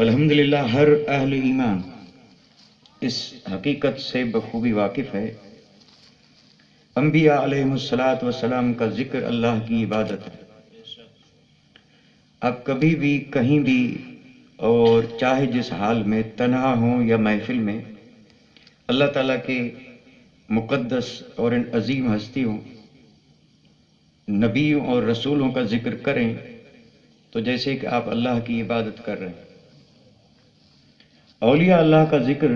الحمدللہ ہر اہل ایمان اس حقیقت سے بخوبی واقف ہے، انبیاء علیہ الصلاۃ والسلام کا ذکر اللہ کی عبادت ہے۔ آپ کبھی بھی کہیں بھی اور چاہے جس حال میں تنہا ہوں یا محفل میں اللہ تعالیٰ کے مقدس اور ان عظیم ہستیوں نبیوں اور رسولوں کا ذکر کریں تو جیسے کہ آپ اللہ کی عبادت کر رہے ہیں۔ اولیاء اللہ کا ذکر،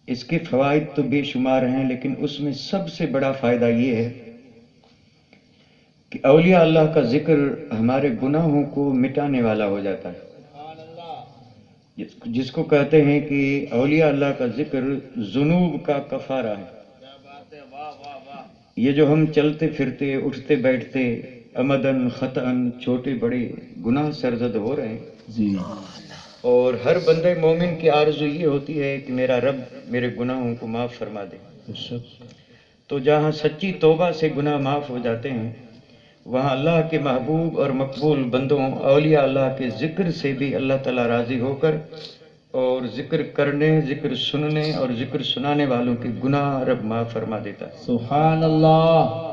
اس کے فوائد تو بے شمار ہیں، لیکن اس میں سب سے بڑا فائدہ یہ ہے کہ اولیاء اللہ کا ذکر ہمارے گناہوں کو مٹانے والا ہو جاتا ہے، جس کو کہتے ہیں کہ اولیاء اللہ کا ذکر ذنوب کا کفارہ ہے۔ یہ جو ہم چلتے پھرتے اٹھتے بیٹھتے عمدن خطأن چھوٹے بڑے گناہ سرزد ہو رہے ہیں جی، اور ہر بندے مومن کی آرزو یہ ہوتی ہے کہ میرا رب میرے گناہوں کو معاف فرما دے۔ تو جہاں سچی توبہ سے گناہ معاف ہو جاتے ہیں وہاں اللہ کے محبوب اور مقبول بندوں اولیاء اللہ کے ذکر سے بھی اللہ تعالیٰ راضی ہو کر اور ذکر کرنے، ذکر سننے اور ذکر سنانے والوں کے گناہ رب معاف فرما دیتا ہے۔ سبحان اللہ۔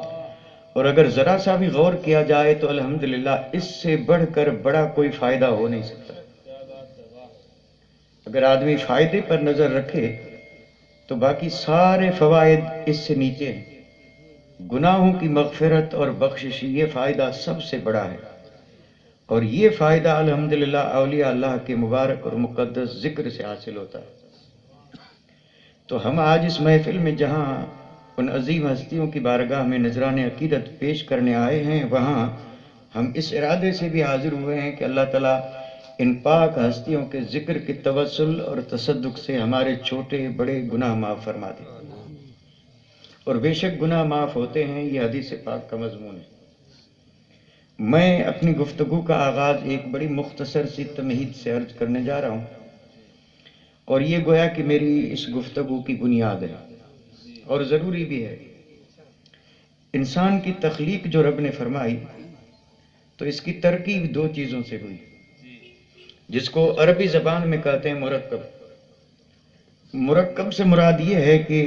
اور اگر ذرا سا بھی غور کیا جائے تو الحمدللہ اس سے بڑھ کر بڑا کوئی فائدہ ہو نہیں سکتا۔ اگر آدمی فائدے پر نظر رکھے تو باقی سارے فوائد اس سے نیچے ہیں۔ گناہوں کی مغفرت اور بخشش یہ فائدہ سب سے بڑا ہے، اور یہ فائدہ الحمدللہ اولیاء اللہ کے مبارک اور مقدس ذکر سے حاصل ہوتا ہے۔ تو ہم آج اس محفل میں جہاں ان عظیم ہستیوں کی بارگاہ میں نذران عقیدت پیش کرنے آئے ہیں، وہاں ہم اس ارادے سے بھی حاضر ہوئے ہیں کہ اللہ تعالیٰ ان پاک ہستیوں کے ذکر کے توسل اور تصدق سے ہمارے چھوٹے بڑے گناہ معاف فرما دے۔ اور بے شک گناہ معاف ہوتے ہیں، یہ حدیث پاک کا مضمون ہے۔ میں اپنی گفتگو کا آغاز ایک بڑی مختصر سی تمہید سے عرض کرنے جا رہا ہوں، اور یہ گویا کہ میری اس گفتگو کی بنیاد ہے اور ضروری بھی ہے۔ انسان کی تخلیق جو رب نے فرمائی تو اس کی ترکیب دو چیزوں سے ہوئی، جس کو عربی زبان میں کہتے ہیں مرکب۔ مرکب سے مراد یہ ہے کہ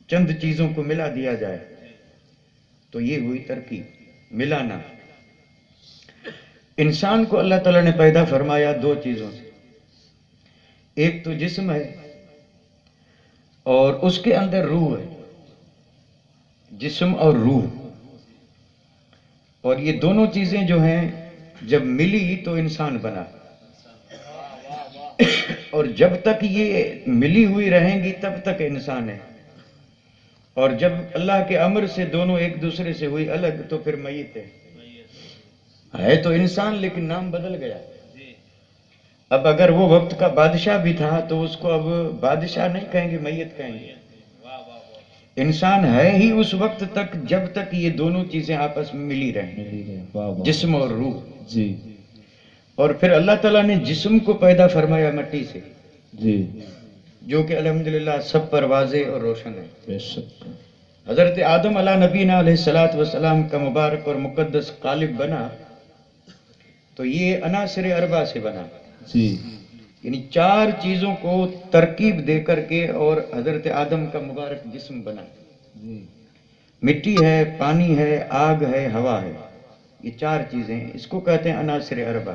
چند چیزوں کو ملا دیا جائے تو یہ ہوئی ترکیب، ملانا۔ انسان کو اللہ تعالیٰ نے پیدا فرمایا دو چیزوں سے، ایک تو جسم ہے اور اس کے اندر روح ہے، جسم اور روح۔ اور یہ دونوں چیزیں جو ہیں جب ملی تو انسان بنا، اور جب تک یہ ملی ہوئی رہیں گی تب تک انسان ہے، اور جب اللہ کے امر سے دونوں ایک دوسرے سے ہوئی الگ تو پھر میت ہے تو انسان لیکن نام بدل گیا۔ اب اگر وہ وقت کا بادشاہ بھی تھا تو اس کو اب بادشاہ نہیں کہیں گے، میت کہیں گے۔ انسان ہے ہی اس وقت تک جب تک یہ دونوں چیزیں آپس میں ملی رہیں، جسم اور روح۔ جی اور پھر اللہ تعالیٰ نے جسم کو پیدا فرمایا مٹی سے، جی، جو کہ الحمدللہ سب پر واضح اور روشن ہے۔ بے شک۔ حضرت آدم علیہ نبینا علیہ الصلاۃ والسلام کا مبارک اور مقدس قالب بنا تو یہ عناصر اربع سے بنا، جی یعنی چار چیزوں کو ترکیب دے کر کے اور حضرت آدم کا مبارک جسم بنا۔ جی، مٹی ہے، پانی ہے، آگ ہے، ہوا ہے، یہ چار چیزیں ہیں، اس کو کہتے ہیں عناصر اربع۔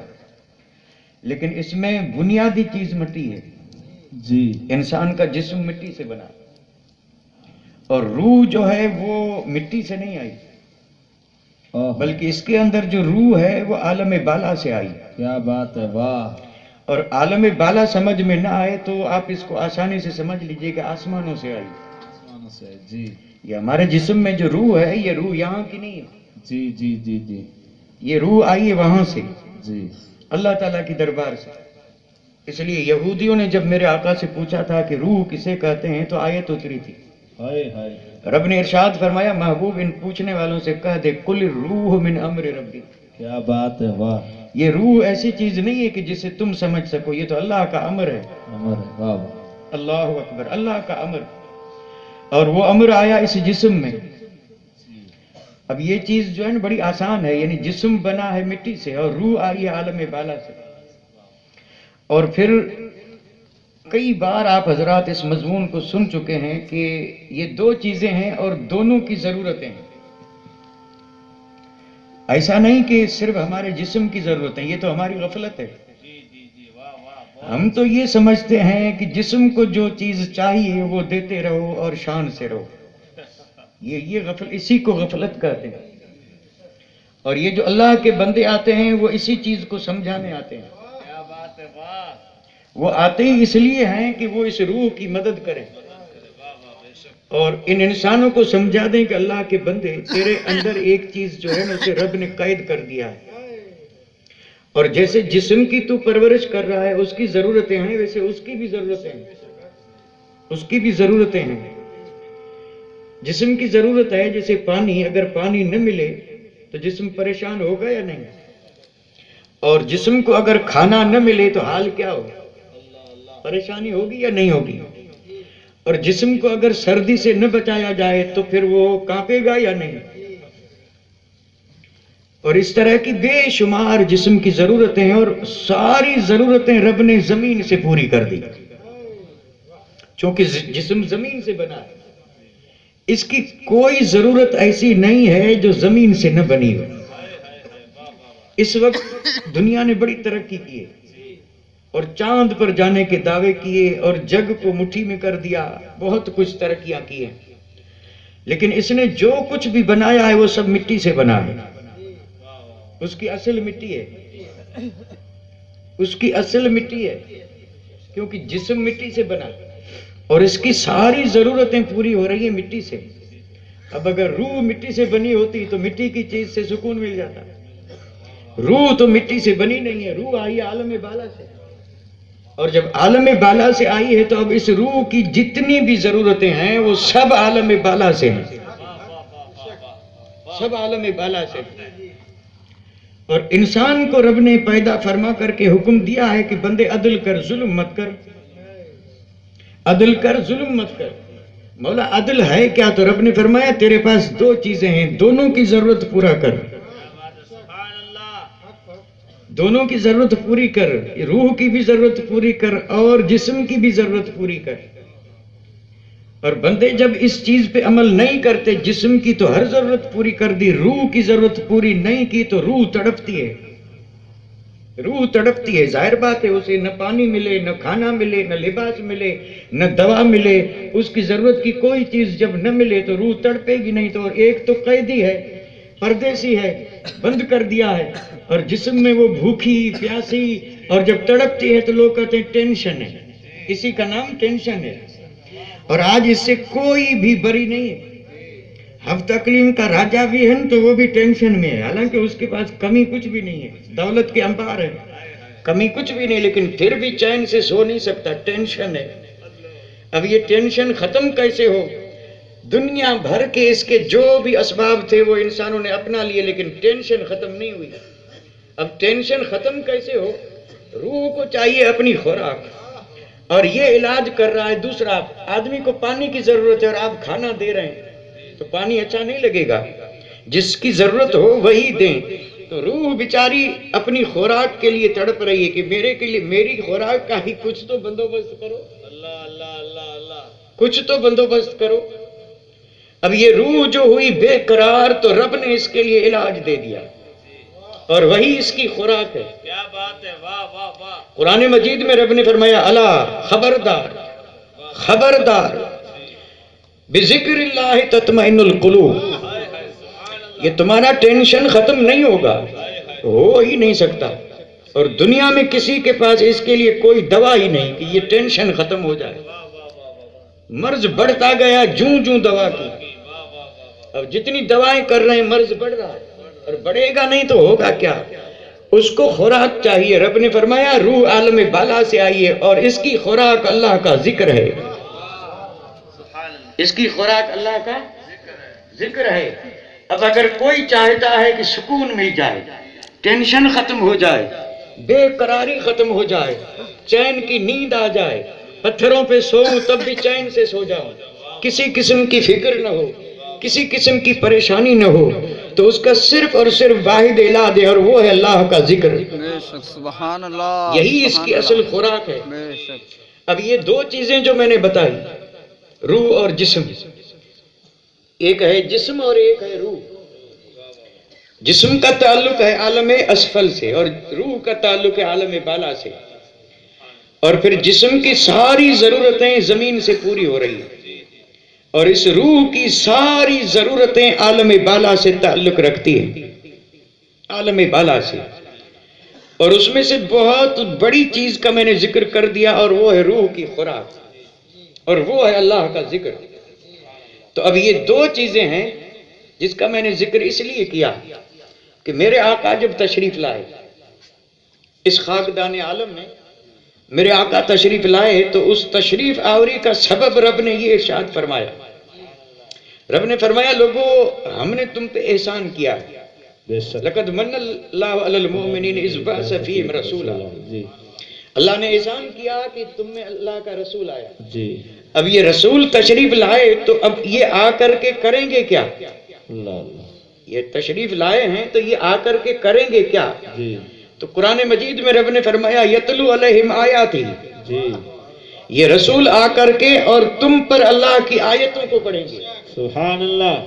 لیکن اس میں بنیادی چیز مٹی ہے، جی، انسان کا جسم مٹی سے بنا، اور روح جو ہے وہ مٹی سے نہیں آئی، بلکہ اس کے اندر جو روح ہے وہ عالم بالا سے آئی۔ کیا بات ہے، واہ۔ اور عالم بالا سمجھ میں نہ آئے تو آپ اس کو آسانی سے سمجھ لیجئے کہ آسمانوں سے آئی۔ جی یہ ہمارے جسم میں جو روح ہے یہ روح یہاں کی نہیں ہے، جی جی جی جی یہ روح آئی ہے وہاں سے، جی، اللہ تعالیٰ کی دربار سے۔ اس لیے یہودیوں نے جب میرے آقا سے پوچھا تھا کہ روح کسے کہتے ہیں تو آیت اتری تھی، ہائے ہائے، رب نے ارشاد فرمایا محبوب ان پوچھنے والوں سے کہہ دے کل روح من امر ربی۔ کیا بات ہے، واہ، یہ روح ایسی چیز نہیں ہے کہ جسے تم سمجھ سکو، یہ تو اللہ کا امر ہے۔ امر ہے، واہ واہ، اللہ اکبر، اللہ کا امر، اور وہ امر آیا اس جسم میں۔ اب یہ چیز جو ہے نا بڑی آسان ہے، یعنی جسم بنا ہے مٹی سے اور روح آئی ہے عالم بالا سے. اور پھر کئی بار آپ حضرات اس مضمون کو سن چکے ہیں کہ یہ دو چیزیں ہیں اور دونوں کی ضرورتیں ہیں. ایسا نہیں کہ صرف ہمارے جسم کی ضرورت ہے، یہ تو ہماری غفلت ہے. ہم تو یہ سمجھتے ہیں کہ جسم کو جو چیز چاہیے وہ دیتے رہو اور شان سے رہو. اسی کو غفلت کہتے ہیں. اور یہ جو اللہ کے بندے آتے ہیں وہ اسی چیز کو سمجھانے آتے ہیں. وہ آتے ہی اس لیے ہیں کہ وہ اس روح کی مدد کریں اور ان انسانوں کو سمجھا دیں کہ اللہ کے بندے تیرے اندر ایک چیز جو ہے نا اسے رب نے قید کر دیا ہے. اور جیسے جسم کی تو پرورش کر رہا ہے، اس کی ضرورتیں ہیں، ویسے اس کی بھی ضرورتیں ہیں. اس کی بھی ضرورتیں ہیں. جسم کی ضرورت ہے جیسے پانی، اگر پانی نہ ملے تو جسم پریشان ہوگا یا نہیں؟ اور جسم کو اگر کھانا نہ ملے تو حال کیا ہوگا؟ پریشانی ہوگی یا نہیں ہوگی؟ اور جسم کو اگر سردی سے نہ بچایا جائے تو پھر وہ کانپے گا یا نہیں؟ اور اس طرح کی بے شمار جسم کی ضرورتیں ہیں، اور ساری ضرورتیں رب نے زمین سے پوری کر دی، چونکہ جسم زمین سے بنا ہے. اس کی کوئی ضرورت ایسی نہیں ہے جو زمین سے نہ بنی ہو. اس وقت دنیا نے بڑی ترقی کی ہے اور چاند پر جانے کے دعوے کیے اور جگ کو مٹھی میں کر دیا، بہت کچھ ترقیاں کی ہیں. لیکن اس نے جو کچھ بھی بنایا ہے وہ سب مٹی سے بنا ہے. اس کی اصل مٹی ہے. اس کی اصل مٹی ہے، کیونکہ جسم مٹی سے بنا اور اس کی ساری ضرورتیں پوری ہو رہی ہیں مٹی سے. اب اگر روح مٹی سے بنی ہوتی تو مٹی کی چیز سے سکون مل جاتا. روح تو مٹی سے بنی نہیں ہے، روح آئی ہے عالم بالا سے. اور جب عالم بالا سے آئی ہے تو اب اس روح کی جتنی بھی ضرورتیں ہیں وہ سب عالم بالا سے ہیں، سب عالم بالا سے. اور انسان کو رب نے پیدا فرما کر کے حکم دیا ہے کہ بندے عدل کر، ظلم مت کر. عدل کر، ظلم مت کر. مولا عدل ہے کیا؟ تو رب نے فرمایا تیرے پاس دو چیزیں ہیں، دونوں کی ضرورت پورا کر. دونوں کی ضرورت پوری کر، روح کی بھی ضرورت پوری کر اور جسم کی بھی ضرورت پوری کر. اور بندے جب اس چیز پہ عمل نہیں کرتے، جسم کی تو ہر ضرورت پوری کر دی، روح کی ضرورت پوری نہیں کی تو روح تڑپتی ہے. روح تڑپتی ہے، ظاہر بات ہے. اسے نہ پانی ملے، نہ کھانا ملے، نہ لباس ملے، نہ دوا ملے، اس کی ضرورت کی کوئی چیز جب نہ ملے تو روح تڑپے گی نہیں. تو ایک تو قیدی ہے، پردیسی ہے، بند کر دیا ہے، اور جسم میں وہ بھوکی پیاسی، اور جب تڑپتی ہے تو لوگ کہتے ہیں ٹینشن ہے. اسی کا نام ٹینشن ہے. اور آج اس سے کوئی بھی بری نہیں ہے. ہفتہ کلیم کا راجہ بھی ہے تو وہ بھی ٹینشن میں ہے، حالانکہ اس کے پاس کمی کچھ بھی نہیں ہے، دولت کے انبار ہے، کمی کچھ بھی نہیں، لیکن پھر بھی چین سے سو نہیں سکتا، ٹینشن ہے. اب یہ ٹینشن ختم کیسے ہو؟ دنیا بھر کے اس کے جو بھی اسباب تھے وہ انسانوں نے اپنا لیے، لیکن ٹینشن ختم نہیں ہوئی. اب ٹینشن ختم کیسے ہو؟ روح کو چاہیے اپنی خوراک، اور یہ علاج کر رہا ہے دوسرا. آدمی کو پانی کی ضرورت ہے اور آپ کھانا دے رہے ہیں تو پانی اچھا نہیں لگے گا. جس کی ضرورت ہو وہی دیں. تو روح بیچاری اپنی خوراک کے لیے تڑپ رہی ہے کہ میرے کے لیے میری خوراک کا ہی کچھ تو بندوبست کرو. اللہ اللہ اللہ اللہ، کچھ تو بندوبست کرو. اب یہ روح جو ہوئی بے قرار تو رب نے اس کے لیے علاج دے دیا اور وہی اس کی خوراک ہے. کیا بات ہے، واہ واہ واہ. قرآن مجید میں رب نے فرمایا الا، خبردار خبردار، بذکر اللہ تطمئن القلوب. یہ تمہارا ٹینشن ختم نہیں ہوگا، ہو ہی نہیں سکتا. اور دنیا میں کسی کے پاس اس کے لیے کوئی دوا ہی نہیں کہ یہ ٹینشن ختم ہو جائے. مرض بڑھتا گیا جوں جوں دوا کی. اب جتنی دوائیں کر رہے ہیں مرض بڑھ رہا ہے، اور بڑھے گا نہیں تو ہوگا کیا؟ اس کو خوراک چاہیے. رب نے فرمایا روح عالم بالا سے آئی ہے اور اس کی خوراک اللہ کا ذکر ہے. اس کی خوراک اللہ کا ذکر ہے. اب اگر کوئی چاہتا ہے کہ سکون مل جائے، ٹینشن ختم ہو جائے، بے قراری ختم ہو جائے، چین کی نیند آ جائے، پتھروں پہ سوؤں تب بھی چین سے سو جاؤں، کسی قسم کی فکر نہ ہو، کسی قسم کی پریشانی نہ ہو، تو اس کا صرف اور صرف واحد علاج ہے اور وہ ہے اللہ کا ذکر. بے شک سبحان اللہ. یہی اس کی اصل خوراک ہے. بے شک. اب یہ دو چیزیں جو میں نے بتائی، روح اور جسم، ایک ہے جسم اور ایک ہے روح. جسم کا تعلق ہے عالم اسفل سے اور روح کا تعلق ہے عالم بالا سے. اور پھر جسم کی ساری ضرورتیں زمین سے پوری ہو رہی ہیں اور اس روح کی ساری ضرورتیں عالم بالا سے تعلق رکھتی ہیں، عالم بالا سے. اور اس میں سے بہت بڑی چیز کا میں نے ذکر کر دیا اور وہ ہے روح کی خوراک اور وہ ہے اللہ کا ذکر. تو اب یہ دو چیزیں ہیں جس کا میں نے ذکر اس لیے کیا کہ میرے آقا جب تشریف لائے اس خاکدان عالم میں، میرے آقا تشریف لائے تو اس تشریف آوری کا سبب رب نے یہ ارشاد فرمایا. رب نے فرمایا لوگو ہم نے تم پہ احسان کیا ہے. بے شک. لقد من اللہ علی المؤمنین اذ بعث فیہم رسولا. جی اللہ نے احسان کیا کہ تم میں اللہ کا رسول آیا. جی. اب یہ رسول تشریف لائے تو اب یہ آ کر کے کریں گے کیا؟ اللہ اللہ. یہ تشریف لائے ہیں تو یہ آ کر کے کریں گے کیا؟ جی تو قرآن مجید میں رب نے فرمایا یتلو علیہم آیاتی. جی. یہ رسول آ کر کے اور تم پر اللہ کی آیتوں کو پڑھیں گے سبحان اللہ.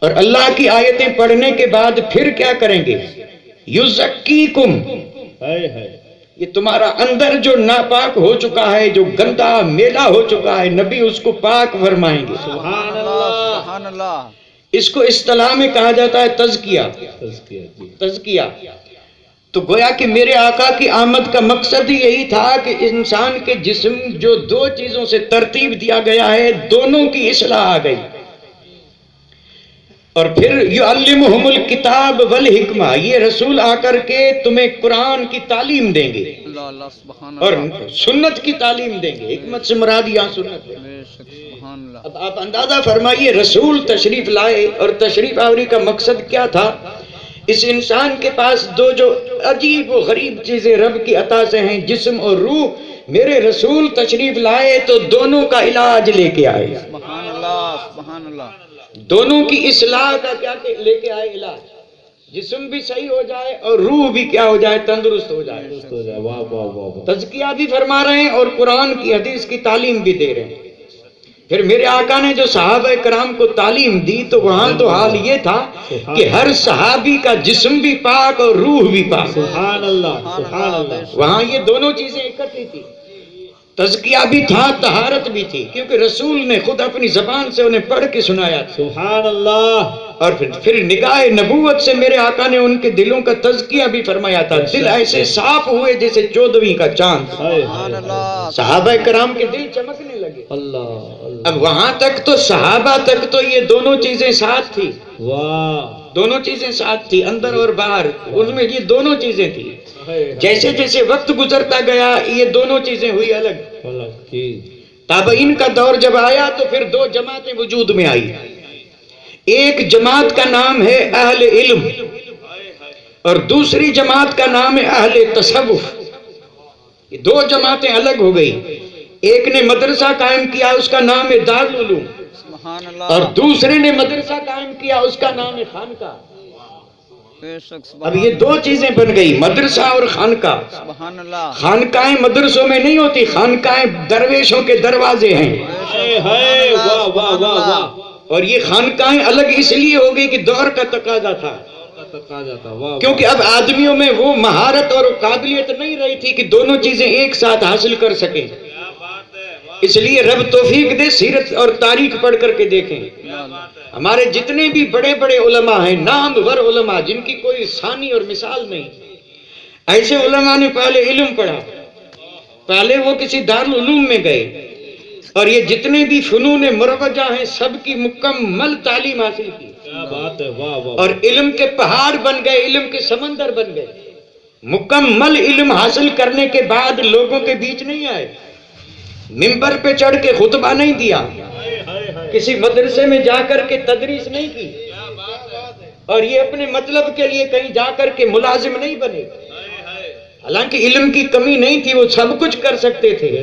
اور اللہ کی آیتیں پڑھنے کے بعد پھر کیا کریں گے؟ یزکیکم. ہائے ہائے. یہ تمہارا اندر جو ناپاک ہو چکا ہے، جو گندا میلا ہو چکا ہے، نبی اس کو پاک فرمائیں گے. سبحان اللہ. سبحان اللہ. اس کو اصطلاح میں کہا جاتا ہے تزکیہ. تزکیہ. جی. تزکیہ. تو گویا کہ میرے آقا کی آمد کا مقصد ہی یہی تھا کہ انسان کے جسم جو دو چیزوں سے ترتیب دیا گیا ہے دونوں کی اصلاح آ گئی. اور پھر یعلمہم الکتاب والحکمہ، یہ رسول آ کر کے تمہیں قرآن کی تعلیم دیں گے اللہ اللہ سبحان اور اللہ. سنت کی تعلیم دیں گے. حکمت سے مراد یہاں سنت ہے. بے شک سبحان اللہ. اب آپ اندازہ فرمائیے رسول تشریف لائے اور تشریف آوری کا مقصد کیا تھا؟ اس انسان کے پاس دو جو عجیب و غریب چیزیں رب کی عطا سے ہیں، جسم اور روح، میرے رسول تشریف لائے تو دونوں کا علاج لے کے آئے. سبحان اللہ سبحان اللہ. دونوں کی اصلاح کا کیا کہ لے کے آئے علاج. جسم بھی صحیح ہو جائے اور روح بھی کیا ہو جائے؟ تندرست ہو جائے. درست ہو جائے. واہ واہ واہ واہ. تزکیہ بھی فرما رہے ہیں اور قرآن کی حدیث کی تعلیم بھی دے رہے ہیں. پھر میرے آقا نے جو صحابہ کرام کو تعلیم دی تو وہاں تو حال یہ تھا کہ ہر صحابی کا جسم بھی پاک اور روح بھی پاک. سبحان اللہ. سبحان اللہ. وہاں یہ دونوں چیزیں اکٹھی تھی. تزکیہ بھی تھا، طہارت بھی تھی، کیونکہ رسول نے خود اپنی زبان سے انہیں پڑھ کے سنایا تھا. سبحان اللہ. اور پھر نگاہ نبوت سے میرے آقا نے ان کے دلوں کا تزکیہ بھی فرمایا تھا. دل ایسے صاف ہوئے جیسے 14ویں کا چاند. ہائے سبحان اللہ. صحابہ کرام کے دل چمکنے لگے. اللہ اللہ. اب وہاں تک تو صحابہ تک تو یہ دونوں چیزیں ساتھ تھی. واہ. دونوں چیزیں ساتھ تھی، اندر اور باہر. ان میں یہ دونوں چیزیں تھی. جیسے جیسے وقت گزرتا گیا یہ دونوں چیزیں ہوئی الگ. اللہ کی. تابعین کا دور جب آیا تو پھر دو جماعتیں وجود میں آئی. ایک جماعت کا نام ہے اہل علم اور دوسری جماعت کا نام ہے اہل تصوف. یہ دو جماعتیں الگ ہو گئی. ایک نے مدرسہ قائم کیا اس کا نام ہے دارالعلوم سبحان اور اللہ. دوسرے نے مدرسہ قائم کیا اس کا نام ہے خانقاہ. بے شک اب سبحان یہ دو چیزیں بن گئی، مدرسہ اور خانقاہ. سبحان اللہ. خانقاہیں مدرسوں میں نہیں ہوتی، خانقاہیں درویشوں کے دروازے ہیں. ہائے ہائے. واہ واہ واہ واہ. اور یہ خانقاہیں الگ اس لیے ہو گئی کہ دور کا تقاضا تھا، تقاضا تھا. واہ. کیونکہ اب آدمیوں میں وہ مہارت اور قابلیت نہیں رہی تھی کہ دونوں چیزیں ایک ساتھ حاصل کر سکیں. اس لیے رب توفیق دے سیرت اور تاریخ پڑھ کر کے دیکھیں. ہمارے جتنے بھی بڑے بڑے علماء ہیں، نامور علماء جن کی کوئی ثانی اور مثال نہیں، ایسے علماء نے پہلے علم پڑھا، پہلے وہ کسی دارالعلوم میں گئے اور یہ جتنے بھی فنون مروجہ ہیں سب کی مکمل تعلیم حاصل کی. کیا بات ہے. واہ واہ. اور علم کے پہاڑ بن گئے، علم کے سمندر بن گئے. مکمل علم حاصل کرنے کے بعد لوگوں کے بیچ نہیں آئے، منبر پہ چڑھ کے خطبہ نہیں دیا، کسی مدرسے میں جا کر کے تدریس نہیں کی، اور یہ اپنے مطلب کے لیے کہیں جا کر کے ملازم نہیں بنے. حالانکہ علم کی کمی نہیں تھی، وہ سب کچھ کر سکتے تھے،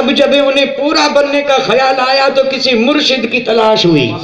اب جب انہیں پورا بننے کا خیال آیا تو کسی مرشد کی تلاش ہوئی.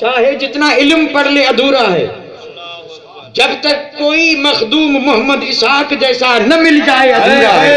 چاہے جتنا علم پڑھ لے ادھورا ہے جب تک کوئی مخدوم محمد اسحاق جیسا نہ مل جائے ادھورا ہے.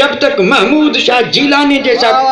جب تک محمود شاہ جیلانی جیسا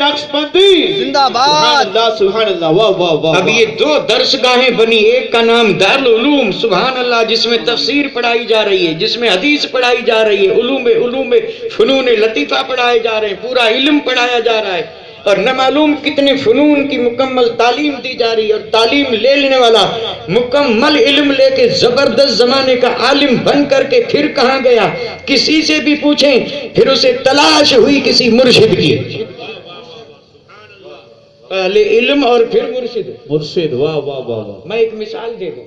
نقشبندی زندہ سبحان باد اللہ سبحان اللہ واہ واہ واہ اب یہ دو درسگاہیں بنی. ایک کا نام دارالعلوم سبحان اللہ جس میں تفسیر پڑھائی جا رہی ہے, جس میں حدیث پڑھائی جا رہی ہے, علوم فنون لطیفہ پڑھائے جا رہے ہیں, پورا علم پڑھایا جا رہا ہے, اور نہ معلوم کتنے فنون کی مکمل تعلیم دی جا رہی ہے. اور تعلیم لے لینے والا مکمل علم لے کے زبردست زمانے کا عالم بن کر کے پھر کہاں گیا؟ کسی سے بھی پوچھیں پھر اسے تلاش ہوئی کسی مرشد کی. پہلے علم اور پھر مرشد. مرشد واہ واہ واہ واہ میں ایک مثال دے دوں.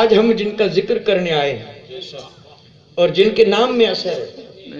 آج ہم جن کا ذکر کرنے آئے ہیں اور جن کے نام میں اثر ہے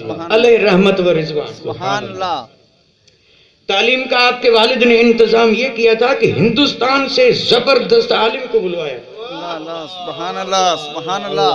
سبحان اللہ علیہ رحمت و رضوان. سبحان اللہ تعلیم کا آپ کے والد نے انتظام یہ کیا تھا کہ ہندوستان سے زبردست عالم کو بلوایا, اللہ اللہ سبحان اللہ سبحان اللہ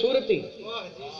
صورتی.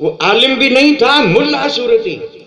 وہ عالم بھی نہیں تھا, ملا صورتی.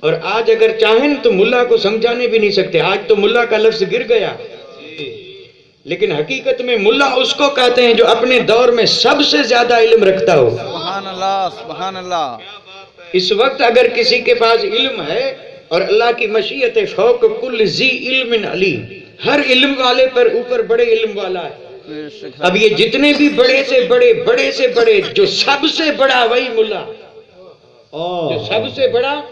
اور آج اگر چاہیں تو ملا کو سمجھانے بھی نہیں سکتے. آج تو ملا کا لفظ گر گیا, لیکن حقیقت میں ملا اس کو کہتے ہیں جو اپنے دور میں سب سے زیادہ علم رکھتا ہو. سبحان اللہ سبحان اللہ اس وقت اگر کسی کے پاس علم ہے اور اللہ کی مشیت فوق کل ذی علم علی, ہر علم والے پر اوپر بڑے علم والا ہے. بے شک اب یہ جتنے بھی بڑے سے بڑے جو سب سے بڑا وہی ملا, جو سب سے بڑا,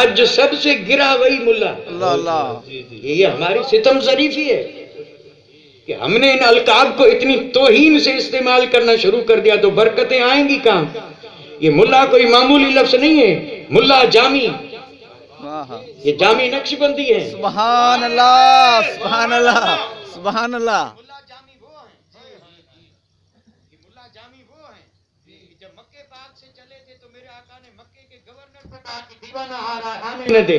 آج جو سب سے گرا وہی ملا. اللہ اللہ یہ ہماری ستم ظریفی ہے کہ ہم نے ان القاب کو اتنی توہین سے استعمال کرنا شروع کر دیا تو برکتیں آئیں گی کہاں؟ یہ ملا کوئی معمولی لفظ نہیں ہے. ملا جامی, واہ یہ جامی نقش بندی ہے. سبحان اللہ سبحان اللہ سبحان اللہ جب مکے پاک سے چلے تھے تو میرے آقا نے مکے کے گورنر کو کہا کہ دیوانہ آ رہا ہے, آنے نہ دے.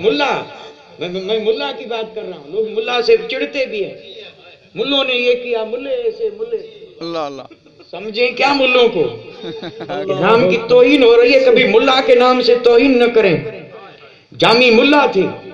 ملا میں ملا کی بات کر رہا ہوں. لوگ ملا سے چڑھتے بھی ہیں, ملوں نے یہ کیا, ملے ایسے ملے. اللہ اللہ سمجھیں کیا ملوں کو نام کی توہین ہو رہی ہے. کبھی ملا کے نام سے توہین نہ کریں. جامی ملا تھی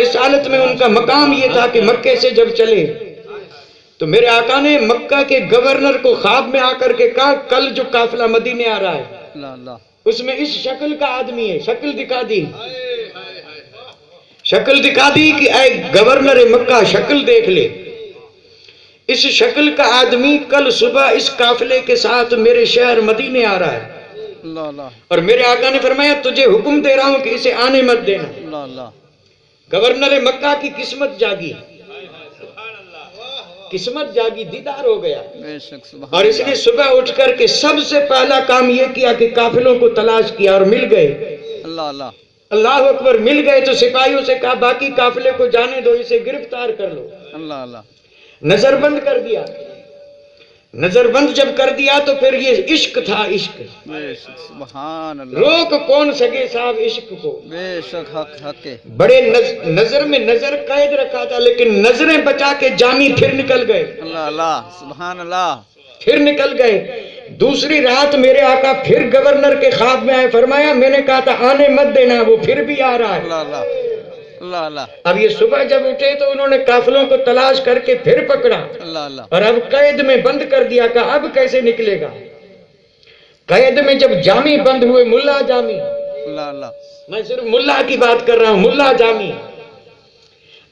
رسالت میں ان کا مقام یہ تھا کہ مکے سے جب چلے تو میرے آقا نے مکہ کے گورنر کو خواب میں آ کر کے کہا کل جو قافلہ مدینے آ رہا ہے اللہ اللہ اس میں اس شکل کا آدمی ہے. شکل دکھا دی, شکل دکھا دی کہ اے گورنر مکہ شکل دیکھ لے. اس شکل کا آدمی کل صبح اس قافلے کے ساتھ میرے شہر مدینے آ رہا ہے. اللہ اللہ اور میرے آقا نے فرمایا تجھے حکم دے رہا ہوں کہ اسے آنے مت دینا. اللہ اللہ گورنر مکہ کی قسمت جاگی, قسمت جاگی, دیدار ہو گیا. بے شک سبحان اور اس نے صبح اٹھ کر کے سب سے پہلا کام یہ کیا کہ قافلوں کو تلاش کیا اور مل گئے. اللہ اللہ اللہ اکبر. مل گئے تو سپاہیوں سے کہا باقی قافلے کو جانے دو, اسے گرفتار کر لو. اللہ اللہ نظر بند کر دیا. نظر بند جب کر دیا تو پھر یہ عشق تھا, عشق. بے شک سبحان اللہ روک کون سکے صاحب عشق کو. بے شک حق حق ہے بڑے نظر میں نظر قید رکھا تھا لیکن نظریں بچا کے جامی پھر نکل گئے, اللہ اللہ سبحان اللہ پھر نکل گئے. دوسری رات میرے آقا پھر گورنر کے خواب میں آئے, فرمایا میں نے کہا تھا آنے مت دینا, وہ پھر بھی آ رہا ہے. اللہ اللہ اللہ اللہ اب یہ صبح جب اٹھے تو انہوں نے قافلوں کو تلاش کر کے پھر پکڑا اللہ اللہ اور اب قید میں بند کر دیا. کہ اب کیسے نکلے گا؟ قید میں جب جامی بند ہوئے, ملا جامی, اللہ اللہ میں صرف ملا کی بات کر رہا ہوں, ملا جامی.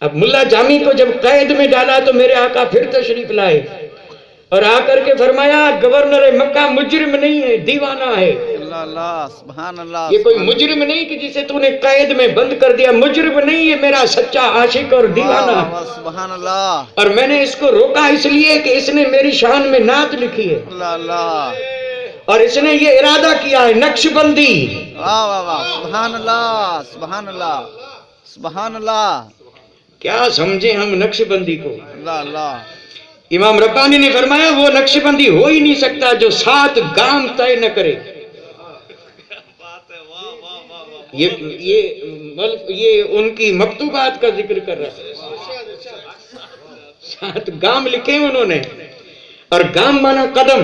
اب ملا جامی کو جب قید میں ڈالا تو میرے آقا پھر تشریف لائے اور آ کر کے فرمایا گورنر مکہ مجرم نہیں ہے, دیوانہ ہے. اللہ اللہ سبحان اللہ یہ کوئی مجرم نہیں کہ جسے تو نے قید میں بند کر دیا, مجرم نہیں, یہ میرا سچا عاشق اور دیوانہ ہے. واہ، سبحان اللہ اور میں نے اس کو روکا اس لیے کہ اس نے میری شان میں نعت لکھی ہے. اللہ اللہ اور اس نے یہ ارادہ کیا ہے نقش بندی. واہ واہ واہ سبحان اللہ سبحان اللہ سبحان اللہ. کیا سمجھے ہم نقش بندی کو؟ اللہ اللہ. امام ربانی نے فرمایا وہ نقش بندی ہو ہی نہیں سکتا جو 7 گام طے نہ کرے. یہ ان کی مکتوبات کا ذکر کر رہا ہے. 7 گام لکھے انہوں نے، اور گام مانا قدم.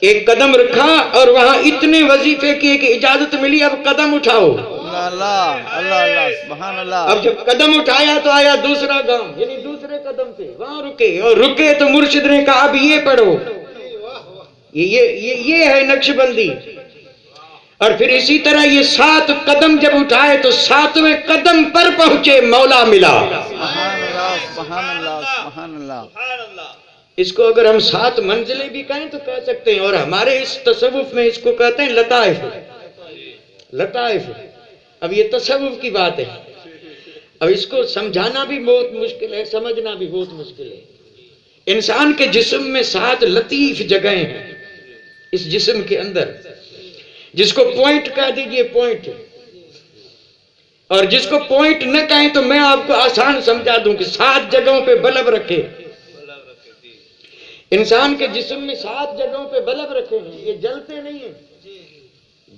ایک قدم رکھا اور وہاں اتنے وظیفے کی ایک اجازت ملی، اب قدم اٹھاؤ. اللہ اللہ اللہ اللہ سبحان اللہ. اب جب قدم اٹھایا تو آیا دوسرا گام، یعنی دوسرے قدم سے وہاں رکے، اور رکے تو مرشد نے کہا اب یہ پڑھو. یہ ہے نقش بندی. اور پھر اسی طرح یہ 7 قدم جب اٹھائے تو 7ویں قدم پر پہنچے، مولا ملا. سبحان اللہ سبحان اللہ سبحان اللہ. اس کو اگر ہم 7 منزلیں بھی کہیں تو کہہ سکتے ہیں. اور ہمارے اس تصوف میں اس کو کہتے ہیں لطائف. لطائف. اب یہ تصوف کی بات ہے. اب اس کو سمجھانا بھی بہت مشکل ہے، سمجھنا بھی بہت مشکل ہے. انسان کے جسم میں 7 لطیف جگہیں ہیں اس جسم کے اندر، جس کو پوائنٹ کہہ دیجئے پوائنٹ، اور جس کو پوائنٹ نہ کہیں تو میں آپ کو آسان سمجھا دوں کہ 7 جگہوں پہ بلب رکھے. انسان کے جسم میں 7 جگہوں پہ بلب رکھے ہیں. یہ جلتے نہیں ہیں،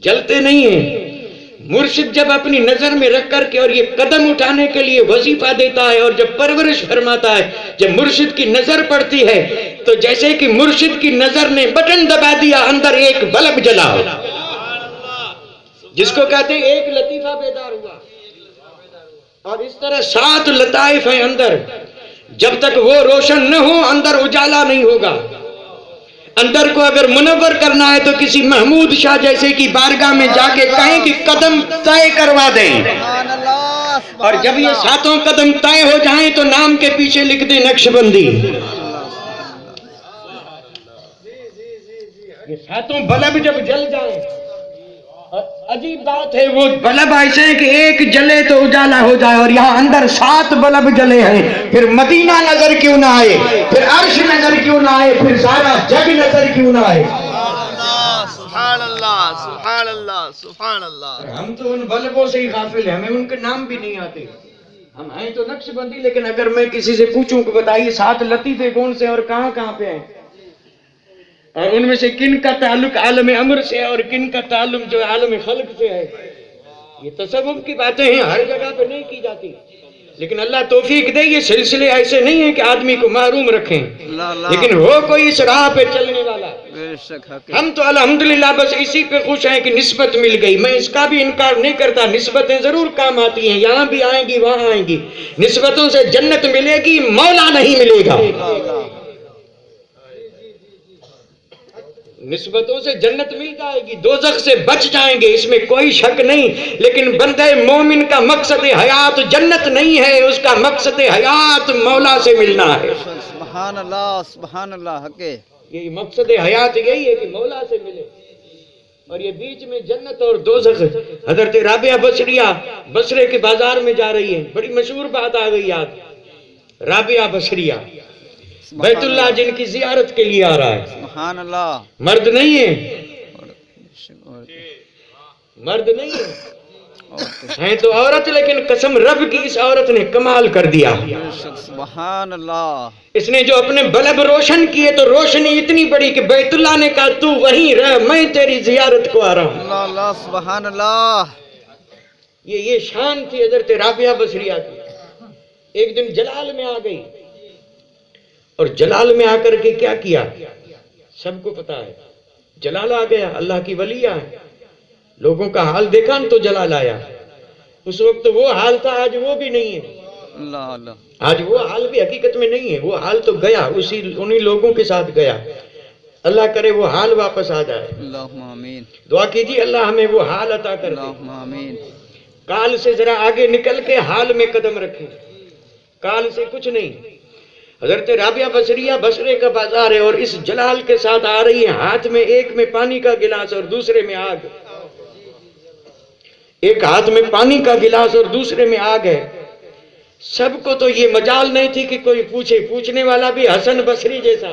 جلتے نہیں ہیں. مرشد جب اپنی نظر میں رکھ کر کے اور یہ قدم اٹھانے کے لیے وظیفہ دیتا ہے اور جب پرورش فرماتا ہے، جب مرشد کی نظر پڑتی ہے تو جیسے کہ مرشد کی نظر نے بٹن دبا دیا، اندر ایک بلب جلا، جس کو کہتے ہیں ایک لطیفہ بیدار ہوا. اور اس طرح 7 لطائف ہیں اندر. جب تک وہ روشن نہ ہو اندر اجالا نہیں ہوگا. اندر کو اگر منور کرنا ہے تو کسی محمود شاہ جیسے کی بارگاہ میں جا کے کہیں کہ قدم طے کروا دیں، سبحان اللہ سبحان اور جب یہ اللہ. 7 قدم طے ہو جائیں تو نام کے پیچھے لکھ دیں نقش بندی. یہ 7 بلب جب جل جائیں، عجیب بات ہے، وہ بلب ایسے ہیں کہ ایک جلے تو اجالا ہو جائے، اور یہاں اندر 7 بلب جلے ہیں. پھر مدینہ نظر کیوں نہ آئے، پھر عرش نظر کیوں نہ آئے، پھر سارا جگ نظر کیوں نہ آئے. سبحان اللہ سبحان اللہ سبحان اللہ. ہم تو ان بلبوں سے ہی غافل ہیں، ہمیں ان کے نام بھی نہیں آتے. ہم ہیں تو نقش بندی، لیکن اگر میں کسی سے پوچھوں کہ بتائیے 7 لطیفے کون سے اور کہاں کہاں پہ ہیں، اور ان میں سے کن کا تعلق عالم امر سے ہے اور کن کا تعلق جو عالم خلق سے ہے، یہ تصوف کی باتیں ہیں، ہر جگہ پہ نہیں کی جاتی. لیکن اللہ توفیق دے، یہ سلسلے ایسے نہیں ہیں کہ آدمی کو محروم رکھیں، لیکن ہو کوئی اس راہ پہ چلنے والا. بے شک حق. ہم تو الحمدللہ بس اسی پہ خوش ہیں کہ نسبت مل گئی. میں اس کا بھی انکار نہیں کرتا، نسبتیں ضرور کام آتی ہیں، یہاں بھی آئیں گی وہاں آئیں گی. نسبتوں سے جنت ملے گی، مولا نہیں ملے گا. نسبتوں سے جنت مل جائے گی، دوزخ سے بچ جائیں گے، اس میں کوئی شک نہیں. لیکن بندہ مومن کا مقصد حیات جنت نہیں ہے، اس کا مقصد حیات مولا سے ملنا ہے. سبحان اللہ سبحان اللہ حق. یہ مقصد حیات یہی ہے کہ مولا سے ملے. اور یہ بیچ میں جنت اور دوزخ. حضرت رابعہ بصریہ بصرے کے بازار میں جا رہی ہے، بڑی مشہور بات آ گئی یاد. رابعہ بصریہ بیت اللہ جن کی زیارت کے لیے آ رہا ہے. سبحان اللہ. مرد نہیں ہے، مرد نہیں ہے تو عورت، لیکن قسم رب کی اس عورت نے کمال کر دیا. سبحان اللہ. اس نے جو اپنے بلب روشن کیے تو روشنی اتنی بڑی کہ بیت اللہ نے کہا تو وہیں رہ، میں تیری زیارت کو آ رہا ہوں. اللہ اللہ سبحان اللہ. یہ شان تھی حضرت رابعہ بصریہ کی. ایک دن جلال میں آ گئی، اور جلال میں آ کر کے کیا کیا سب کو پتا ہے. جلال آ گیا، اللہ کی ولی ہے، لوگوں کا حال دیکھا تو جلال آیا. اس وقت وہ حال تھا، آج وہ بھی نہیں ہے. اللہ اللہ. آج وہ حال بھی حقیقت میں نہیں ہے، وہ حال تو گیا، انہی لوگوں کے ساتھ گیا. اللہ کرے وہ حال واپس آ جائے. اللہم آمین. دعا کیجیے اللہ ہمیں وہ حال عطا کر دے. اللہم آمین. کال سے ذرا آگے نکل کے حال میں قدم رکھیں، کال سے کچھ نہیں. حضرت رابعہ بصریہ بصرے کا بازار ہے، اور اس جلال کے ساتھ آ رہی ہے، ہاتھ میں ایک میں پانی کا گلاس اور دوسرے میں آگ. ایک ہاتھ میں پانی کا گلاس اور دوسرے میں آگ ہے. سب کو تو یہ مجال نہیں تھی کہ کوئی پوچھے، پوچھنے والا بھی حسن بصری جیسا.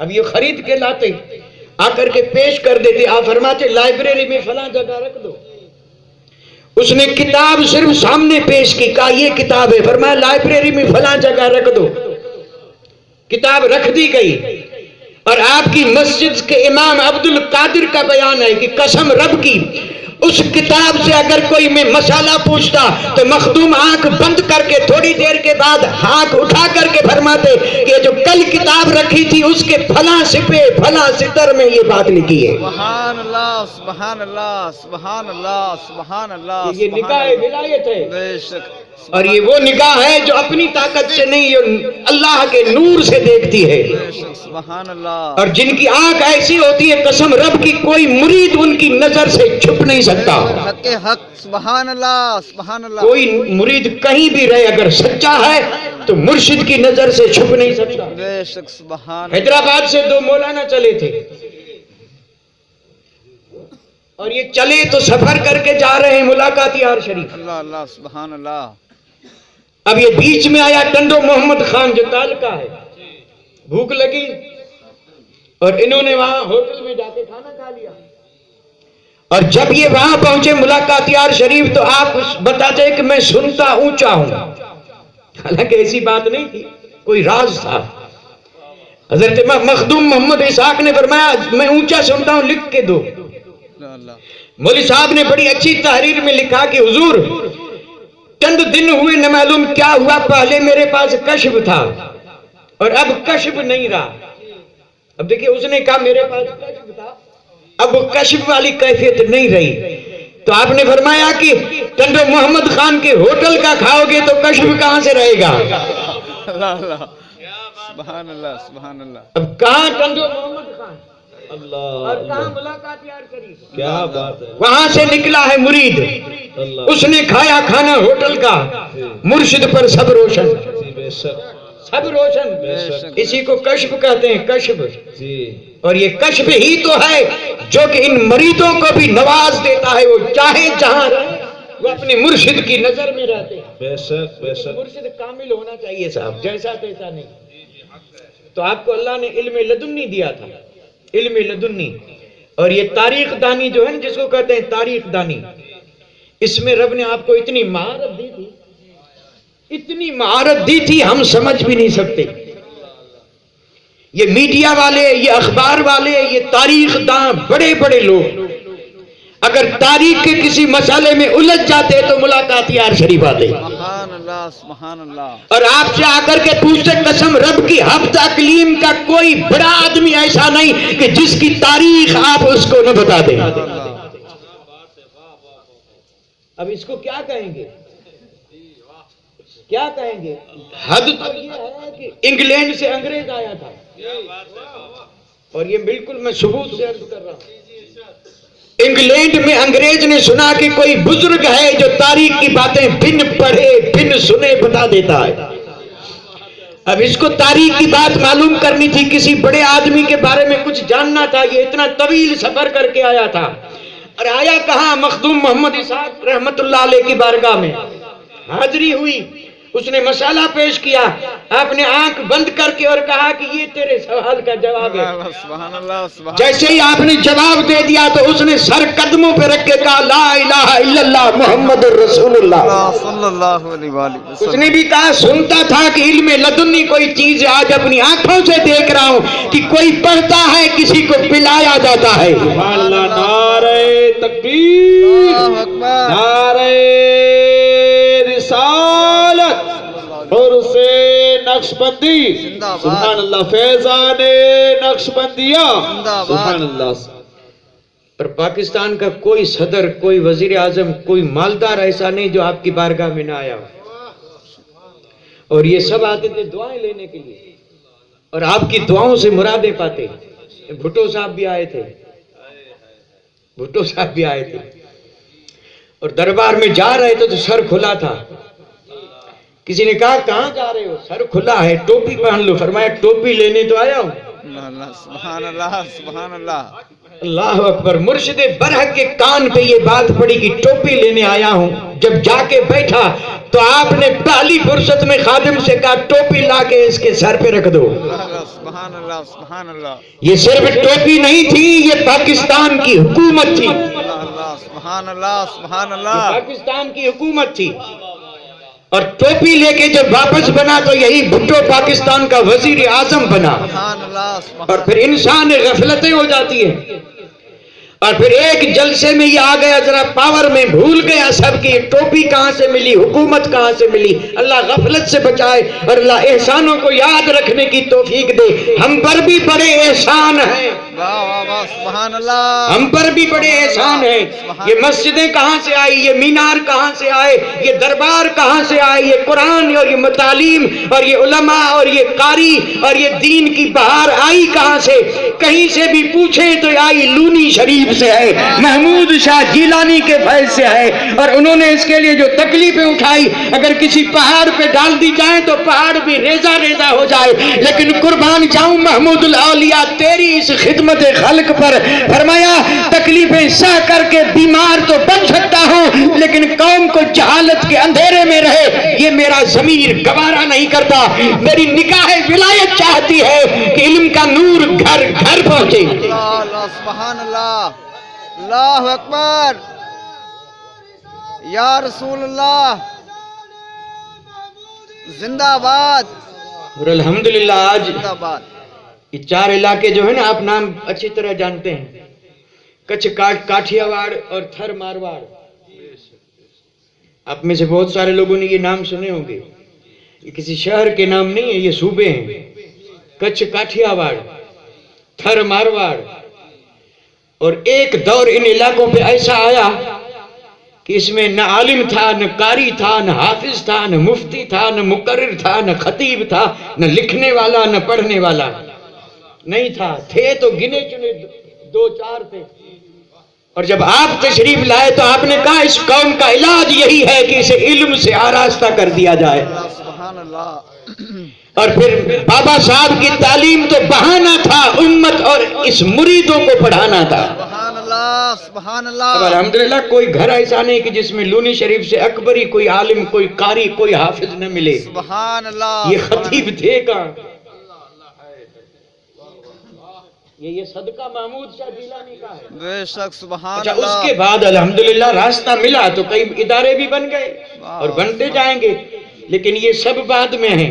اب یہ خرید کے لاتے آ کر کے پیش کر دیتے. آپ فرماتے لائبریری میں فلاں جگہ رکھ دو. اس نے کتاب صرف سامنے پیش کی, کہا یہ کتاب ہے. فرمایا لائبریری میں فلاں جگہ رکھ دو. کتاب رکھ دی گئی. اور آپ کی مسجد کے امام عبد القادر کا بیان ہے کہ قسم رب کی اس کتاب سے اگر کوئی میں مسئلہ پوچھتا تو مخدوم آنکھ بند کر کے تھوڑی دیر کے بعد ہاتھ اٹھا کر کے فرماتے کہ جو کل کتاب رکھی تھی اس کے فلاں صفحے فلاں سطر میں یہ بات لکھی ہے. سبحان اللہ سبحان اللہ سبحان اللہ سبحان اللہ. یہ نگاہ ولایت ہے. بے شک. اور یہ وہ نگاہ ہے جو اپنی طاقت سے نہیں, یہ اللہ کے نور سے دیکھتی ہے. سبحان اللہ. اور جن کی آنکھ ایسی ہوتی ہے قسم رب کی کوئی مرید ان کی نظر سے چھپ نہیں سکتا. حق حق. سبحان اللہ سبحان اللہ. کوئی مرید کہیں بھی رہے اگر سچا ہے تو مرشد کی نظر سے چھپ نہیں سکتا. بے شک. سبحان. حیدرآباد سے 2 مولانا چلے تھے اور یہ چلے تو سفر کر کے جا رہے ہیں ملاقات یار شریف. اللہ اللہ سبحان اللہ. اب یہ بیچ میں آیا ٹنڈو محمد خان جو تعلقہ ہے. بھوک لگی اور انہوں نے وہاں ہوٹل میں جا کے کھانا کھا لیا. اور جب یہ وہاں پہنچے ملاقات یار شریف تو آپ بتاتے کہ میں سنتا اونچا ہوں. حالانکہ ایسی بات نہیں تھی, کوئی راز تھا. حضرت مخدوم محمد اسحاق نے فرمایا میں اونچا سنتا ہوں, لکھ کے دو. مولوی صاحب نے بڑی اچھی تحریر میں لکھا کہ حضور چند دن ہوئے نہ معلوم کیا ہوا, پہلے میرے پاس کشف تھا اور اب کشف نہیں رہا. اب دیکھیں اس نے کہا میرے پاس کشف تھا, اب وہ کشف والی کیفیت نہیں رہی. تو آپ نے فرمایا کہ ٹنڈو محمد خان کے ہوٹل کا کھاؤ گے تو کشف کہاں سے رہے گا. اللہ اللہ سبحان اللہ سبحان اللہ. اب کہاں ٹنڈو محمد خان اور کہاں ملاقات یار شریف. کیا بات ہے. وہاں سے نکلا ہے مرید, اس نے کھایا کھانا ہوٹل کا, مرشد پر سب روشن. سب روشن اسی کو کشف کہتے ہیں, کشف. اور یہ کشف ہی تو ہے جو کہ ان مریدوں کو بھی نواز دیتا ہے. وہ چاہے جہاں رہے وہ اپنے مرشد کی نظر میں رہتے ہیں. بے شک بے شک. مرشد کامل ہونا چاہیے صاحب, جیسا تیسا نہیں. تو آپ کو اللہ نے علم لدنی دیا تھا, علم لدنی. اور یہ تاریخ دانی جو ہے جس کو کہتے ہیں تاریخ دانی, اس میں رب نے آپ کو اتنی مہارت دی تھی, اتنی مہارت دی تھی ہم سمجھ بھی نہیں سکتے. یہ میڈیا والے, یہ اخبار والے, یہ تاریخ داں بڑے بڑے لوگ اگر تاریخ کے کسی مسئلے میں الجھ جاتے تو ملاقات یار شریف آتے. سبحان اللہ سبحان اللہ. اور آپ سے آ کر کے پوچھتے قسم رب کی ہفت اقلیم کا کوئی بڑا آدمی ایسا نہیں کہ جس کی تاریخ آپ اس کو نہ بتا دیں. اب اس کو کیا کہیں گے, کیا کہیں گے. حد تو یہ ہے کہ انگلینڈ سے انگریز آیا تھا, اور یہ بالکل میں ثبوت سے عرض کر رہا ہوں. انگلینڈ میں انگریز نے سنا کہ کوئی بزرگ ہے جو تاریخ کی باتیں بن پڑھے بن سنے بتا دیتا ہے. اب اس کو تاریخ کی بات معلوم کرنی تھی, کسی بڑے آدمی کے بارے میں کچھ جاننا تھا. یہ اتنا طویل سفر کر کے آیا تھا, اور آیا کہاں مخدوم محمد اسحاق رحمت اللہ علیہ کی بارگاہ میں حاضری ہوئی. اس نے مسئلہ پیش کیا, آپ نے آنکھ بند کر کے اور کہا کہ یہ تیرے سوال کا جواب ہے. سبحان اللہ سبحان. جیسے ہی آپ نے جواب دے دیا تو اس نے سر قدموں پہ رکھ کے کہا لا الہ الا اللہ محمد رسول اللہ صلی اللہ علیہ وآلہ اس وسلم. نے بھی کہا سنتا تھا کہ علم لدنی کوئی چیز ہے, آج اپنی آنکھوں سے دیکھ رہا ہوں کہ کوئی پڑھتا ہے کسی کو پلایا جاتا ہے. سبحان اللہ. نعرہ تکبیر, اللہ اکبر. نعرہ رسالت اور سے نقشبندی. زندہ باد. سبحان اللہ. فیضان نقشبندیہ. زندہ باد. سبحان اللہ. اور پاکستان کا کوئی صدر, کوئی وزیر اعظم, کوئی مالدار ایسا نہیں جو آپ کی بارگاہ میں نہ آیا ہو. اور یہ سب آتے تھے دعائیں لینے کے لیے, اور آپ کی دعاؤں سے مرادیں پاتے. بھٹو صاحب بھی آئے تھے, بھٹو صاحب بھی آئے تھے, اور دربار میں جا رہے تھے تو سر کھلا تھا. کسی نے کہا کہاں جا رہے ہو, سر کھلا ہے, ٹوپی پہن لو. فرمایا ٹوپی لینے تو آیا ہوں. اللہ سبحان اللہ سبحان اللہ. اللہ اکبر. مرشد برحق کے کان پہ یہ بات پڑی کہ ٹوپی لینے آیا ہوں. جب جا کے بیٹھا تو آپ نے پہلی فرصت میں خادم سے کہا ٹوپی لا کے اس کے سر پہ رکھ دو. سبحان اللہ سبحان اللہ یہ صرف ٹوپی نہیں تھی, یہ پاکستان کی حکومت تھی. اللہ سبحان اللہ سبحان یہ اللہ پاکستان کی حکومت تھی. اور ٹوپی لے کے جب واپس بنا تو یہی بھٹو پاکستان کا وزیر اعظم بنا. سبحان اللہ اور پھر انسان غفلتیں ہو جاتی ہیں. اور پھر ایک جلسے میں یہ آ گیا, ذرا پاور میں بھول گیا سب کی ٹوپی کہاں سے ملی, حکومت کہاں سے ملی. اللہ غفلت سے بچائے اور اللہ احسانوں کو یاد رکھنے کی توفیق دے. ہم پر بھی بڑے احسان ہیں, واہ واہ واہ سبحان اللہ ہم پر بھی بڑے احسان ہیں. یہ مسجدیں کہاں سے آئی, یہ مینار کہاں سے آئے, یہ دربار کہاں سے آئے, یہ قرآن اور یہ تعلیم اور یہ علماء اور یہ قاری اور یہ دین کی بہار آئی کہاں سے. کہیں سے بھی پوچھیں تو آئی لونی شریف سے ہے, محمود شاہ جیلانی کے فیض سے ہے. اور انہوں نے اس کے لیے جو تکلیفیں اٹھائی, اگر کسی پہاڑ پہ ڈال دی جائیں تو پہاڑ بھی ریزہ ریزہ ہو جائے, لیکن قربان جاؤں محمود الاولیاء تیری اس خدمت خلق پر. فرمایا تکلیفیں سہ کر کے بیمار تو بن سکتا ہوں, لیکن قوم کو جہالت کے اندھیرے میں رہے یہ میرا ضمیر گوارا نہیں کرتا. میری نگاہ ولایت چاہتی ہے کہ علم کا نور گھر گھر پہنچے. اللہ اللہ سبحان اللہ اللہ اکبر یا رسول اللہ زندہ باد اور الحمدللہ آج زندہ باد. یہ چار علاقے جو ہے نا آپ نام اچھی طرح جانتے ہیں, کچھ کاٹھیا واڑ اور تھر مارواڑ. آپ میں سے بہت سارے لوگوں نے یہ نام سنے ہوں گے. یہ کسی شہر کے نام نہیں ہے, یہ صوبے ہیں. کچھ کاٹھیا واڑ, تھر مارواڑ. اور ایک دور ان علاقوں پہ ایسا آیا کہ اس میں نہ عالم تھا, نہ قاری تھا, نہ حافظ تھا, نہ مفتی تھا, نہ مقرر تھا, نہ خطیب تھا, نہ لکھنے والا, نہ پڑھنے والا نہیں تھا. تھے تو گنے چنے دو چار تھے. اور جب آپ تشریف لائے تو آپ نے کہا اس قوم کا علاج یہی ہے کہ اسے علم سے آراستہ کر دیا جائے. سبحان اللہ اور پھر بابا صاحب کی تعلیم تو بہانہ تھا, امت اور اس مریدوں کو پڑھانا تھا. سبحان اللہ سبحان اب اللہ الحمدللہ کوئی گھر ایسا نہیں کہ جس میں لونی شریف سے اکبری کوئی عالم, کوئی قاری, کوئی حافظ نہ ملے. سبحان اللہ یہ خطیب تھے کہاں. یہ صدقہ محمود شاہ جیلانی کا ہے. بے شک سبحان اچھا, اللہ اس کے بعد الحمدللہ راستہ ملا تو کئی ادارے بھی بن گئے اور بنتے جائیں گے, لیکن یہ سب بعد میں ہیں.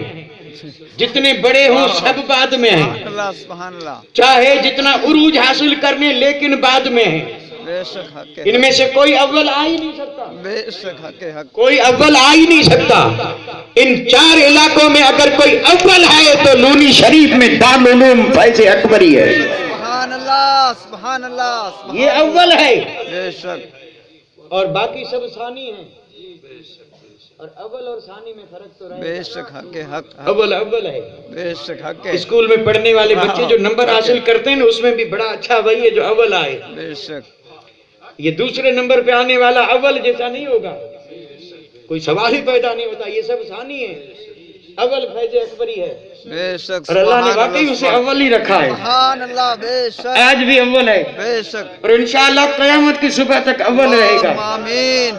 جتنے بڑے ہوں سب بعد میں ہیں, سبحان اللہ سبحان اللہ چاہے جتنا عروج حاصل کرنے, لیکن بعد میں ہیں. بے شک حق ان میں سے کوئی اول آ ہی نہیں سکتا, بے شک حق حق کوئی اول آ ہی نہیں سکتا. ان چار علاقوں میں اگر کوئی اول ہے تو لونی شریف میں دارالعلوم فیض اکبری ہے. سبحان اللہ سبحان اللہ سبحان یہ اول ہے بے شک اور باقی سب ثانی ہیں. اور اول اور ثانی میں فرق تو رہے بے گا. شک حق حق اول اول ہے. بے شک حق اسکول میں پڑھنے والے بچے جو نمبر حاصل کرتے ہیں نا, اس میں بھی بڑا اچھا وہی ہے جو اول آئے. بے شک یہ دوسرے نمبر پہ آنے والا اول جیسا نہیں ہوگا, کوئی سوال ہی پیدا نہیں ہوتا. یہ سب ثانی ہے, اول فیض اکبری ہے. بے شک اور اللہ نے واقعی اسے اول ہی رکھا ہے. سبحان اللہ بے شک آج بھی اول ہے بے شک اور انشاءاللہ قیامت کی صبح تک اول رہے گا. آمین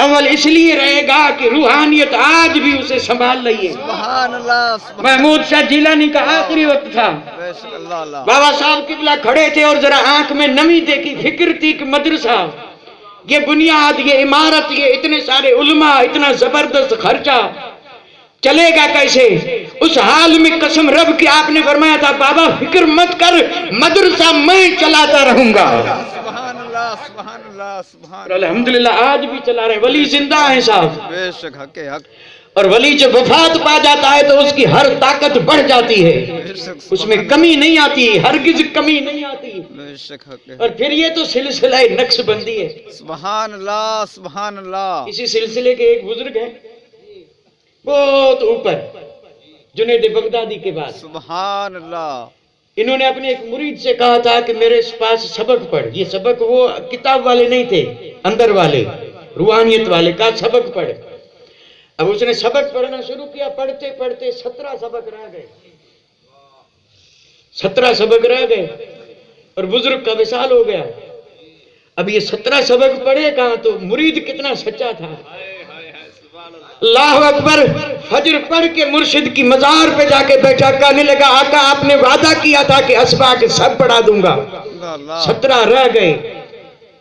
اول اس لیے رہے گا کہ روحانیت آج بھی اسے سنبھال رہی ہے. سبحان اللہ سبحان محمود شاہ جیلانی کا آخری وقت تھا. بے شک اللہ اللہ بابا صاحب قبلہ کھڑے تھے اور ذرا آنکھ میں نمی دیکھی, فکر تھی کہ مدرسہ, یہ بنیاد, یہ عمارت, یہ اتنے سارے علماء, اتنا زبردست خرچہ چلے گا کیسے. اس حال میں قسم رب کی آپ نے فرمایا تھا بابا فکر مت کر, مدرسہ میں چلاتا رہوں گا. سبحان اللہ سبحان اللہ سبحان اور الحمدللہ آج بھی چلا رہے ہیں. ولی زندہ ہیں صاحب, بے شک حق حق اور ولی جب وفات پا جاتا ہے تو اس کی ہر طاقت بڑھ جاتی ہے, بے شک اس میں کمی نہیں آتی, ہرگز کمی نہیں آتی. بے شک حق اور پھر یہ تو سلسلہ نقش بندی ہے. سبحان اللہ سبحان اللہ اسی سلسلے کے ایک بزرگ ہیں بہت اوپر, جنید بغدادی کے بعد. سبحان اللہ انہوں نے اپنے ایک مرید سے کہا تھا کہ میرے پاس سبق پڑھ. یہ سبق وہ کتاب والے نہیں تھے, اندر والے, روحانیت والے. کہا سبق پڑھ. اب اس نے سبق پڑھنا شروع کیا, پڑھتے پڑھتے 17 سبق رہ گئے. 17 سبق رہ گئے. اور بزرگ کا وصال ہو گیا. اب یہ 17 سبق پڑھے کہاں تو مرید کتنا سچا تھا. اللہ اکبر. فجر پڑھ کے مرشد کی مزار پہ جا کے بیٹھا, کہنے لگا آقا آپ نے وعدہ کیا تھا کہ اسباق سب پڑھا دوں گا. 17 رہ گئے,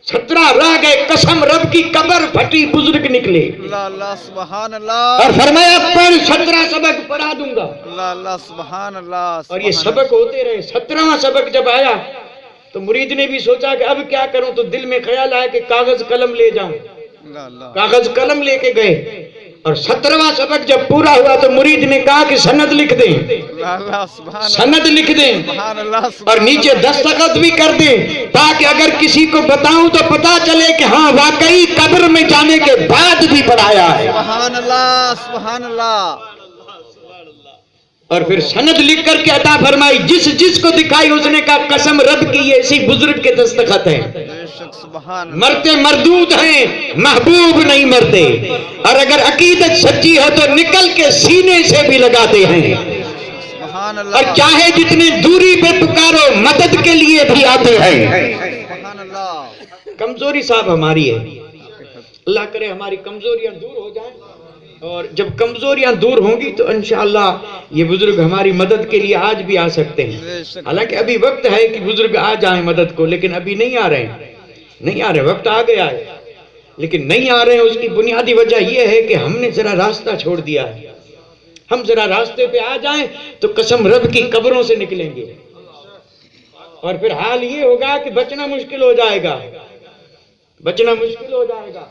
17 رہ گئے. قسم رب کی قبر پھٹی, بزرگ نکلے اللہ سبحان اللہ اور فرمایا پڑھ 17 سبق پڑھا دوں گا. اللہ سبحان اللہ. اور یہ سبق ہوتے رہے. 17واں سبق جب آیا تو مرید نے بھی سوچا کہ اب کیا کروں, تو دل میں خیال آیا کہ کاغذ قلم لے جاؤں. کاغذ قلم لے کے گئے اور 17واں سبق جب پورا ہوا تو مرید نے کہا کہ سند لکھ دیں, سند لکھ دیں اور نیچے دستخط بھی کر دیں, تاکہ اگر کسی کو بتاؤں تو پتا چلے کہ ہاں واقعی قبر میں جانے کے بعد بھی پڑھایا ہے. سبحان اللہ سبحان اللہ. اور پھر سند لکھ کر کے عطا فرمائی. جس جس کو دکھائی اس نے کہا قسم رب کی یہ اسی بزرگ کے دستخط ہیں. مرتے مردود ہیں, محبوب نہیں مرتے. اور اگر عقیدت سچی ہے تو نکل کے سینے سے بھی لگاتے ہیں, اور چاہے جتنے دوری پہ پکارو مدد کے لیے بھی آتے ہیں. کمزوری صاحب ہماری ہے, اللہ کرے ہماری کمزوریاں دور ہو جائیں, اور جب کمزوریاں دور ہوں گی تو انشاءاللہ یہ بزرگ ہماری مدد کے لیے آج بھی آ سکتے ہیں. حالانکہ ابھی وقت ہے کہ بزرگ آ جائیں مدد کو, لیکن ابھی نہیں آ رہے ہیں, نہیں آ رہے. وقت آ گیا ہے لیکن نہیں آ رہے ہیں. اس کی بنیادی وجہ یہ ہے کہ ہم نے ذرا راستہ چھوڑ دیا ہے. ہم ذرا راستے پہ آ جائیں تو قسم رب کی قبروں سے نکلیں گے, اور پھر حال یہ ہوگا کہ بچنا مشکل ہو جائے گا, بچنا مشکل ہو جائے گا.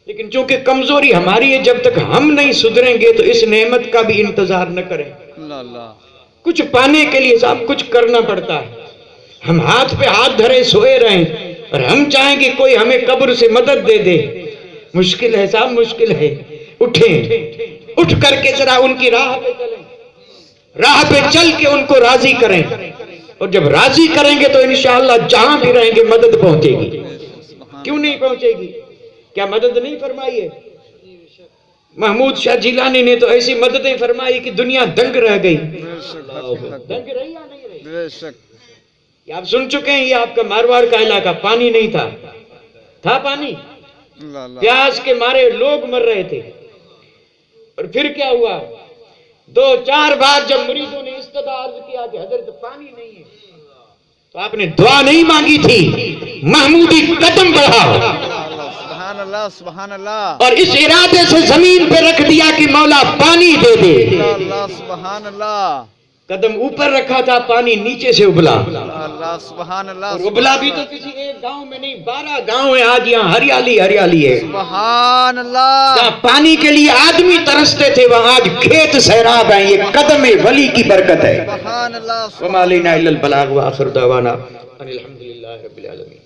لیکن چونکہ کمزوری ہماری ہے, جب تک ہم نہیں سدھریں گے تو اس نعمت کا بھی انتظار نہ کریں. کچھ پانے کے لیے سب کچھ کرنا پڑتا ہے. ہم ہاتھ پہ ہاتھ دھرے سوئے رہیں اور ہم چاہیں کہ کوئی ہمیں قبر سے مدد دے دے, مشکل ہے صاحب, مشکل ہے. اٹھیں, اٹھ کر کے ذرا ان کی راہ پہ چلیں, راہ پہ چل کے ان کو راضی کریں, اور جب راضی کریں گے تو انشاءاللہ جہاں بھی رہیں گے مدد پہنچے گی. کیوں نہیں پہنچے گی؟ کیا مدد نہیں فرمائی ہے؟ محمود شاہ جیلانی نے تو ایسی مددیں فرمائی کہ دنیا دنگ رہ گئی. دنگ رہی یا نہیں رہی؟ یہ آپ سن چکے ہیں. یہ آپ کا مارواڑ کا علاقہ, پانی نہیں تھا, تھا پانی, پیاس کے مارے لوگ مر رہے تھے. اور پھر کیا ہوا, 2-4 بار جب مریدوں نے استدعا عرض کیا کہ حضرت پانی نہیں ہے, تو آپ نے دعا نہیں مانگی تھی, محمودی قدم بڑھا سبحان اللہ سبحان اللہ, اور اس ارادے سے زمین پہ رکھ دیا کہ مولا پانی دے دے. اللہ سبحان اللہ. قدم اوپر رکھا تھا, پانی نیچے سے ابلا. اللہ سبحان اللہ. اور ابلا بھی تو کسی ایک گاؤں میں نہیں, 12 گاؤں ہیں آج, یہاں ہریالی ہریالی ہے. سبحان اللہ. جہاں پانی کے لیے آدمی ترستے تھے وہاں آج کھیت سیراب ہیں. یہ قدم ولی کی برکت ہے. سبحان اللہ. وما علینا الا البلاغ وآخر دعوانا ان الحمدللہ رب العالمین.